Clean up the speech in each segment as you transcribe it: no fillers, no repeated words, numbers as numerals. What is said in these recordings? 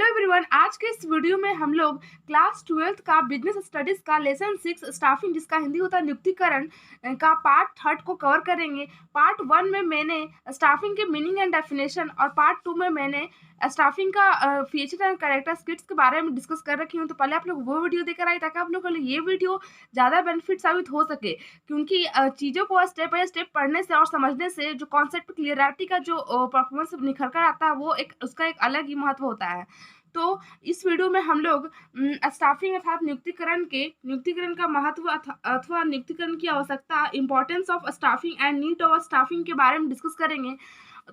Hello everyone, आज के इस वीडियो में हम लोग क्लास 12th का बिजनेस स्टडीज का लेसन 6 स्टाफिंग, जिसका हिंदी होता है नियुक्तिकरण का पार्ट थर्ड को कवर करेंगे। पार्ट 1 में मैंने स्टाफिंग के मीनिंग एंड डेफिनेशन और पार्ट 2 में मैंने स्टाफिंग का फीचर एंड कैरेक्टर स्किट्स के बारे में डिस्कस कर रखी हूँ। तो पहले आप लोग वो वीडियो देकर आए ताकि आप लोग के लिए ये वीडियो ज़्यादा बेनिफिट साबित हो सके, क्योंकि चीज़ों को स्टेप बाय स्टेप पढ़ने से और समझने से जो कॉन्सेप्ट क्लियरिटी का जो परफॉर्मेंस निखर कर आता है वो उसका एक अलग ही महत्व होता है। तो इस वीडियो में हम लोग स्टाफिंग अर्थात नियुक्तिकरण का महत्व अथवा नियुक्तिकरण की आवश्यकता, importance of staffing and need of staffing के बारे में डिस्कस करेंगे।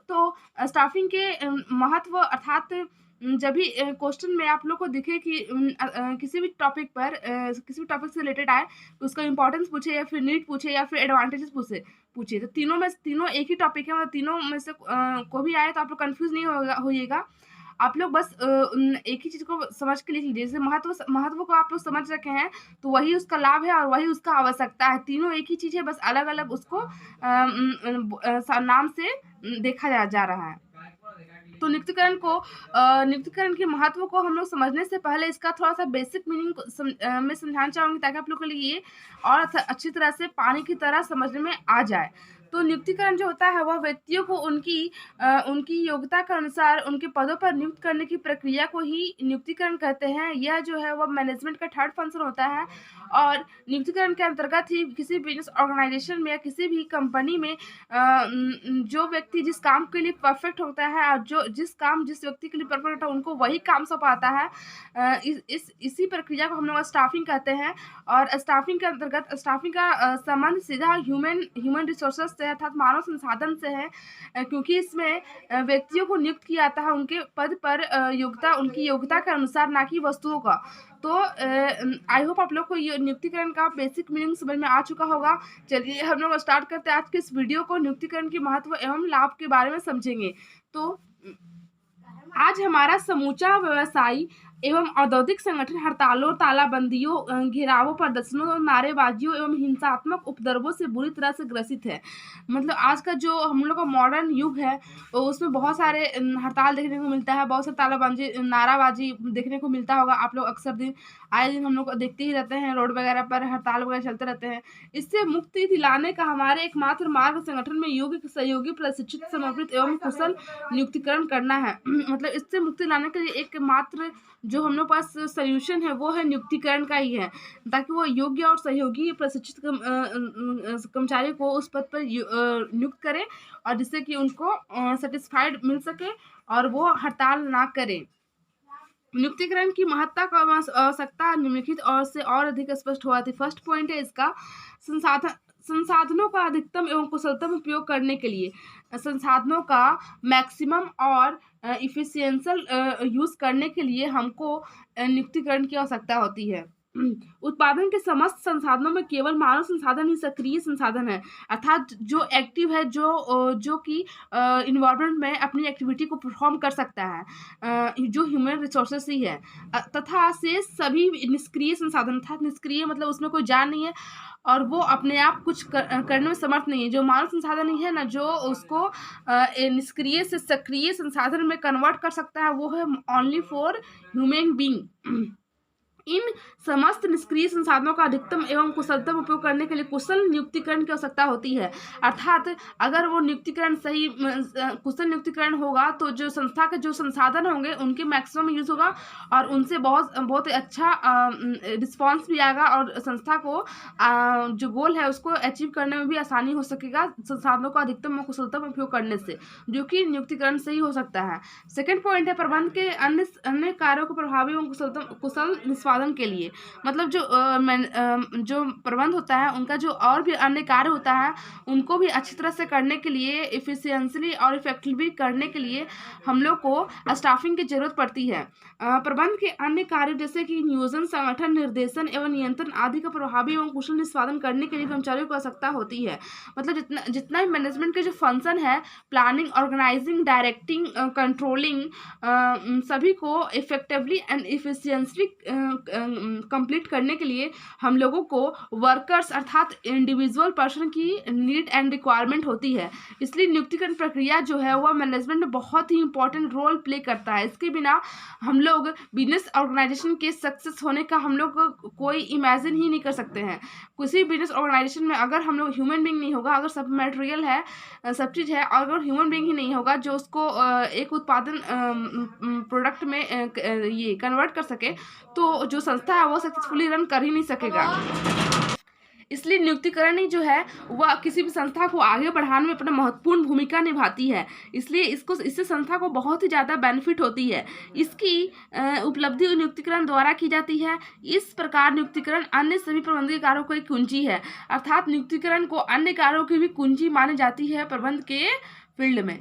तो स्टाफिंग के महत्व अर्थात जब भी क्वेश्चन में आप लोग को दिखे कि किसी भी टॉपिक से रिलेटेड आए तो उसका इंपॉर्टेंस पूछे या फिर नीड पूछे या फिर एडवांटेजेस पूछे तो तीनों एक ही टॉपिक है, मतलब तीनों में से को भी आए तो आप लोग कंफ्यूज नहीं होइएगा। आप लोग बस एक ही चीज़ को समझ के लिखिए। जैसे महत्व को आप लोग समझ रखे हैं तो वही उसका लाभ है और वही उसका आवश्यकता है। तीनों एक ही चीज़ है, बस अलग अलग उसको नाम से देखा जा रहा है। तो नियुक्तिकरण के महत्व को हम लोग समझने से पहले इसका थोड़ा सा बेसिक मीनिंग में समझाना चाहूँगी ताकि आप लोग के लिए ये और अच्छी तरह से पानी की तरह समझने में आ जाए। तो नियुक्तिकरण जो होता है वह व्यक्तियों को उनकी योग्यता के अनुसार उनके पदों पर नियुक्त करने की प्रक्रिया को ही नियुक्तिकरण कहते हैं। यह जो है वह मैनेजमेंट का थर्ड फंक्शन होता है और नियुक्तिकरण के अंतर्गत ही किसी बिजनेस ऑर्गेनाइजेशन में या किसी भी कंपनी में जो व्यक्ति जिस काम के लिए परफेक्ट होता है और जिस व्यक्ति के लिए परफेक्ट होता है उनको वही काम सौंपा आता है। इसी प्रक्रिया को हम लोग स्टाफिंग कहते हैं। और स्टाफिंग के अंतर्गत स्टाफिंग का संबंध सीधा ह्यूमन रिसोर्सेज से अर्थात मानव संसाधन से है, क्योंकि इसमें व्यक्तियों को नियुक्त किया जाता है उनके पद पर उनकी योग्यता के अनुसार, ना कि वस्तुओं का। तो आई होप आप लोग को ये नियुक्तिकरण का बेसिक मीनिंग समझ में आ चुका होगा। चलिए हम लोग स्टार्ट करते हैं आज के इस वीडियो को। नियुक्तिकरण के महत्व एवं लाभ के बारे में समझेंगे। तो आज हमारा समूचा व्यवसायी एवं औद्योगिक संगठन हड़तालों, तालाबंदियों, घेरावों, प्रदर्शनों, नारेबाजियों एवं हिंसात्मक उपद्रवों से बुरी तरह से ग्रसित है। मतलब आज का जो हम लोग का मॉडर्न युग है उसमें बहुत सारे हड़ताल देखने को मिलता है, बहुत सारे नाराबाजी देखने को मिलता होगा। आप लोग अक्सर आए दिन हम लोग देखते ही रहते हैं, रोड वगैरह पर हड़ताल वगैरह चलते रहते हैं। इससे मुक्ति दिलाने का हमारे एकमात्र मार्ग संगठन में योग्य, सहयोगी, प्रशिक्षित, समर्पित एवं कुशल नियुक्तिकरण करना है। मतलब इससे मुक्ति लाने के लिए एकमात्र जो हम लोग पास सॉल्यूशन है वो है नियुक्तिकरण का ही है, ताकि वो योग्य और सहयोगी प्रशिक्षित कर्मचारी को उस पद पर नियुक्त करें और जिससे कि उनको सेटिस्फाइड मिल सके और वो हड़ताल ना करें। नियुक्तिकरण की महत्ता का आवश्यकता निम्नलिखित और से और अधिक स्पष्ट हुआ थी। फर्स्ट पॉइंट है इसका संसाधनों का अधिकतम एवं कुशलतम उपयोग करने के लिए, संसाधनों का मैक्सिमम और इफिशियंशियल यूज करने के लिए हमको नियुक्तिकरण की आवश्यकता होती है। उत्पादन के समस्त संसाधनों में केवल मानव संसाधन ही सक्रिय संसाधन है, अर्थात जो एक्टिव है, जो कि इन्वायरमेंट में अपनी एक्टिविटी को परफॉर्म कर सकता है, जो ह्यूमन रिसोर्सेस ही है। तथा से सभी निष्क्रिय संसाधन, अर्थात निष्क्रिय मतलब उसमें कोई जान नहीं है और वो अपने आप कुछ करने में समर्थ नहीं है। जो मानव संसाधन ही है ना, जो उसको निष्क्रिय से सक्रिय संसाधन में कन्वर्ट कर सकता है, वो है ओनली फॉर ह्यूमन बीइंग। इन समस्त निष्क्रिय संसाधनों का अधिकतम एवं कुशलतम उपयोग करने के लिए कुशल नियुक्तिकरण की आवश्यकता होती है। अर्थात अगर वो नियुक्तिकरण सही कुशल नियुक्तिकरण होगा तो जो संस्था के जो संसाधन होंगे उनके मैक्सिमम यूज होगा और उनसे बहुत अच्छा रिस्पॉन्स भी आएगा और संस्था को जो गोल है उसको अचीव करने में भी आसानी हो सकेगा संसाधनों का अधिकतम और कुशलतम उपयोग करने से, जो कि नियुक्तिकरण से ही हो सकता है। सेकेंड पॉइंट है प्रबंध के अन्य कार्यों को प्रभावी एवं कुशल निष्पादन के लिए। मतलब जो प्रबंध होता है उनका जो और भी अन्य कार्य होता है उनको भी अच्छी तरह से करने के लिए, इफिशियंटली और इफेक्टिवली करने के लिए हम लोग को स्टाफिंग की जरूरत पड़ती है। प्रबंध के अन्य कार्य जैसे कि नियोजन, संगठन, निर्देशन एवं नियंत्रण आदि का प्रभावी एवं कुशल निष्पादन करने के लिए कर्मचारियों को आवश्यकता होती है। मतलब जितना भी मैनेजमेंट के जो फंक्शन है, प्लानिंग, ऑर्गेनाइजिंग, डायरेक्टिंग, कंट्रोलिंग, सभी को इफेक्टिवली एंड इफिशियंटली कंप्लीट करने के लिए हम लोगों को वर्कर्स अर्थात इंडिविजुअल पर्सन की नीड एंड रिक्वायरमेंट होती है। इसलिए नियुक्तिकरण प्रक्रिया जो है वह मैनेजमेंट में बहुत ही इंपॉर्टेंट रोल प्ले करता है। इसके बिना हम लोग बिजनेस ऑर्गेनाइजेशन के सक्सेस होने का हम लोग कोई इमेजिन ही नहीं कर सकते हैं। किसी बिजनेस ऑर्गेनाइजेशन में अगर हम लोग ह्यूमन बीइंग नहीं होगा, अगर सब मटेरियल है, सब चीज़ है, और अगर ह्यूमन बीइंग ही नहीं होगा जो उसको एक उत्पादन प्रोडक्ट में ये कन्वर्ट कर सके, तो जो संस्था है वो सक्सेसफुली रन कर ही नहीं सकेगा। इसलिए नियुक्तिकरण ही जो है वह किसी भी संस्था को आगे बढ़ाने में अपना महत्वपूर्ण भूमिका निभाती है। इसलिए इससे संस्था को बहुत ही ज़्यादा बेनिफिट होती है। इसकी उपलब्धि नियुक्तिकरण द्वारा की जाती है। इस प्रकार नियुक्तिकरण अन्य सभी प्रबंधकीय कार्यों की कुंजी है, अर्थात नियुक्तिकरण को अन्य कार्यों की भी कुंजी मानी जाती है प्रबंध के फील्ड में।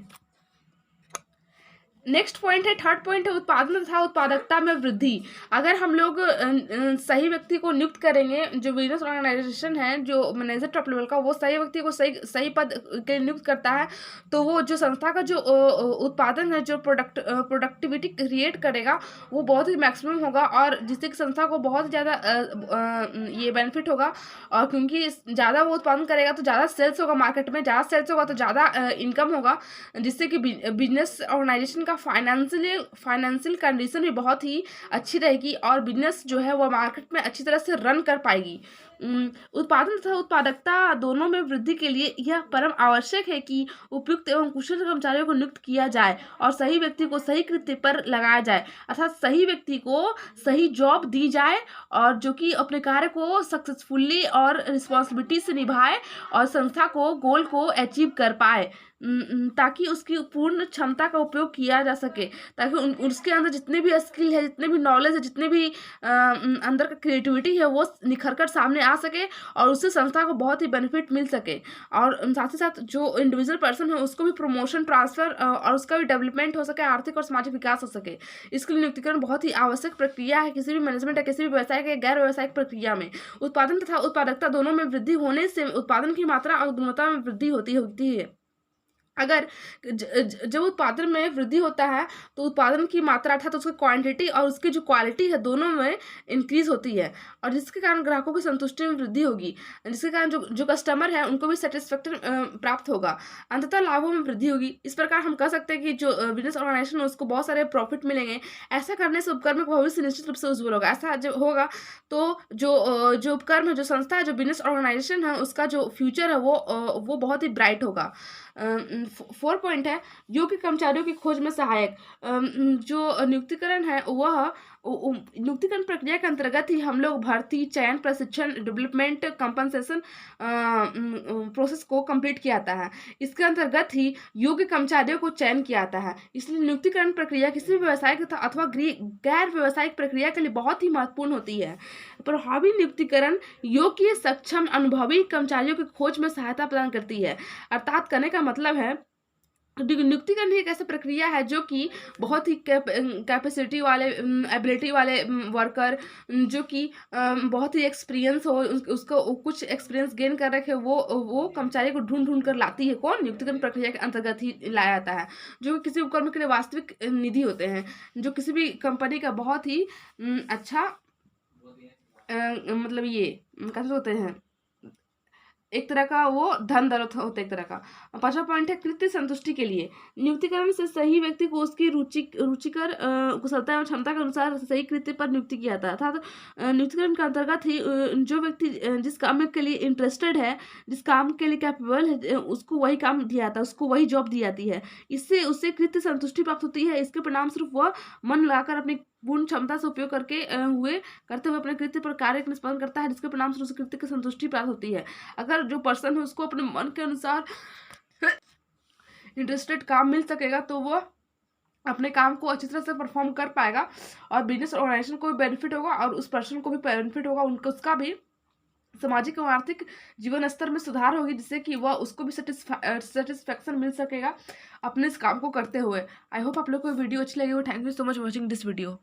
नेक्स्ट पॉइंट है, थर्ड पॉइंट है उत्पादन तथा उत्पादकता में वृद्धि। अगर हम लोग सही व्यक्ति को नियुक्त करेंगे, जो बिजनेस ऑर्गेनाइजेशन है, जो मैनेजर टॉप लेवल का, वो सही व्यक्ति को सही पद के लिए नियुक्त करता है, तो वो जो संस्था का जो उत्पादन है, जो प्रोडक्टिविटी क्रिएट करेगा, वो बहुत ही मैक्सिमम होगा, और जिससे कि संस्था को बहुत ज़्यादा ये बेनिफिट होगा। और क्योंकि ज़्यादा वो उत्पादन करेगा तो ज़्यादा सेल्स होगा, मार्केट में ज़्यादा सेल्स होगा तो ज़्यादा इनकम होगा, जिससे कि बिजनेस ऑर्गेनाइजेशन का फाइनेंशियल कंडीशन भी बहुत ही अच्छी रहेगी, और बिजनेस जो है वो मार्केट में अच्छी तरह से रन कर पाएगी। उत्पादन तथा उत्पादकता दोनों में वृद्धि के लिए यह परम आवश्यक है कि उपयुक्त एवं कुशल कर्मचारियों को नियुक्त किया जाए और सही व्यक्ति को सही कृत्य पर लगाया जाए, अर्थात सही व्यक्ति को सही जॉब दी जाए, और जो कि अपने कार्य को सक्सेसफुली और रिस्पॉन्सिबिलिटी से निभाए और संस्था को गोल को अचीव कर पाए, ताकि उसकी पूर्ण क्षमता का उपयोग किया जा सके, ताकि उसके अंदर जितने भी स्किल है, जितने भी नॉलेज है, जितने भी अंदर का क्रिएटिविटी है, वो निखर कर सामने आ सके और उससे संस्था को बहुत ही बेनिफिट मिल सके। और साथ ही साथ जो इंडिविजुअल पर्सन है उसको भी प्रमोशन, ट्रांसफर और उसका भी डेवलपमेंट हो सके, आर्थिक और सामाजिक विकास हो सके। इसके लिए नियुक्तिकरण बहुत ही आवश्यक प्रक्रिया है किसी भी मैनेजमेंट या किसी भी व्यवसाय के गैर व्यावसायिक प्रक्रिया में। उत्पादन तथा उत्पादकता दोनों में वृद्धि होने से उत्पादन की मात्रा और गुणवत्ता में वृद्धि होती है। अगर जब उत्पादन में वृद्धि होता है तो उत्पादन की मात्रा अर्थात उसकी क्वांटिटी और उसकी जो क्वालिटी है दोनों में इंक्रीज होती है, और जिसके कारण ग्राहकों की संतुष्टि में वृद्धि होगी, जिसके कारण जो कस्टमर है उनको भी सेटिस्फैक्शन प्राप्त होगा, अंततः लाभों में वृद्धि होगी। इस प्रकार हम कह सकते हैं कि जो बिजनेस ऑर्गेनाइजेशन है उसको बहुत सारे प्रॉफिट मिलेंगे। ऐसा करने से उपक्रम का भविष्य निश्चित रूप से उज्जवल होगा। ऐसा जब होगा तो जो उपक्रम है, जो संस्था है, जो बिजनेस ऑर्गेनाइजेशन है, उसका जो फ्यूचर है वो बहुत ही ब्राइट होगा। 4 पॉइंट है योग्य कर्मचारियों की खोज में सहायक। जो नियुक्तिकरण है वह नियुक्तिकरण प्रक्रिया के अंतर्गत ही हम लोग भर्ती, चयन, प्रशिक्षण, डेवलपमेंट, कंपनसेशन प्रोसेस को कंप्लीट किया जाता है। इसके अंतर्गत ही योग्य कर्मचारियों को चयन किया जाता है। इसलिए नियुक्तिकरण प्रक्रिया किसी भी व्यावसायिक अथवा गैर व्यावसायिक प्रक्रिया के लिए बहुत ही महत्वपूर्ण होती है। प्रभावी नियुक्तिकरण योग्य, सक्षम, अनुभवी कर्मचारियों की खोज में सहायता प्रदान करती है। अर्थात कहने का मतलब है नियुक्तिकरण एक ऐसा प्रक्रिया है जो कि बहुत ही कैपेसिटी वाले, एबिलिटी वाले वर्कर, जो कि बहुत ही एक्सपीरियंस हो, उसको कुछ एक्सपीरियंस गेन कर रखे, वो कर्मचारी को ढूंढ कर लाती है। कौन? नियुक्तिकरण प्रक्रिया के अंतर्गत ही लाया जाता है, जो किसी उपक्रम के लिए वास्तविक निधि होते हैं, जो किसी भी कंपनी का बहुत ही अच्छा मतलब ये कैसे होते हैं, एक तरह का वो धन दौलत होता है एक तरह का। 5वां पॉइंट है कृत्य संतुष्टि के लिए। नियुक्तिकरण से सही व्यक्ति को उसकी रुचिकर कुशलता एवं क्षमता के अनुसार सही कृत्य पर नियुक्ति किया जाता है। अर्थात नियुक्तिकरण के अंतर्गत ही जो व्यक्ति जिस काम के लिए इंटरेस्टेड है, जिस काम के लिए कैपेबल है, उसको वही काम दिया जाता है, उसको वही जॉब दी जाती है। इससे उससे कृत्य संतुष्टि प्राप्त होती है। इसके परिणाम स्वरूप वह मन लगाकर अपनी पूर्ण क्षमता से उपयोग करते हुए अपने कृत्य पर कार्य निष्पादन करता है, जिसके परिणाम स्वरूप कृत्य की संतुष्टि प्राप्त होती है। अगर जो पर्सन है उसको अपने मन के अनुसार इंटरेस्टेड काम मिल सकेगा तो वो अपने काम को अच्छी तरह से परफॉर्म कर पाएगा, और बिजनेस ऑर्गेनाइजेशन को भी बेनिफिट होगा और उस पर्सन को भी बेनिफिट होगा, उसका भी सामाजिक और आर्थिक जीवन स्तर में सुधार होगी, जिससे कि वह उसको भी सेटिस्फैक्शन मिल सकेगा अपने इस काम को करते हुए। आई होप आप लोग को वीडियो अच्छी लगी हो। Thank you so much watching this video.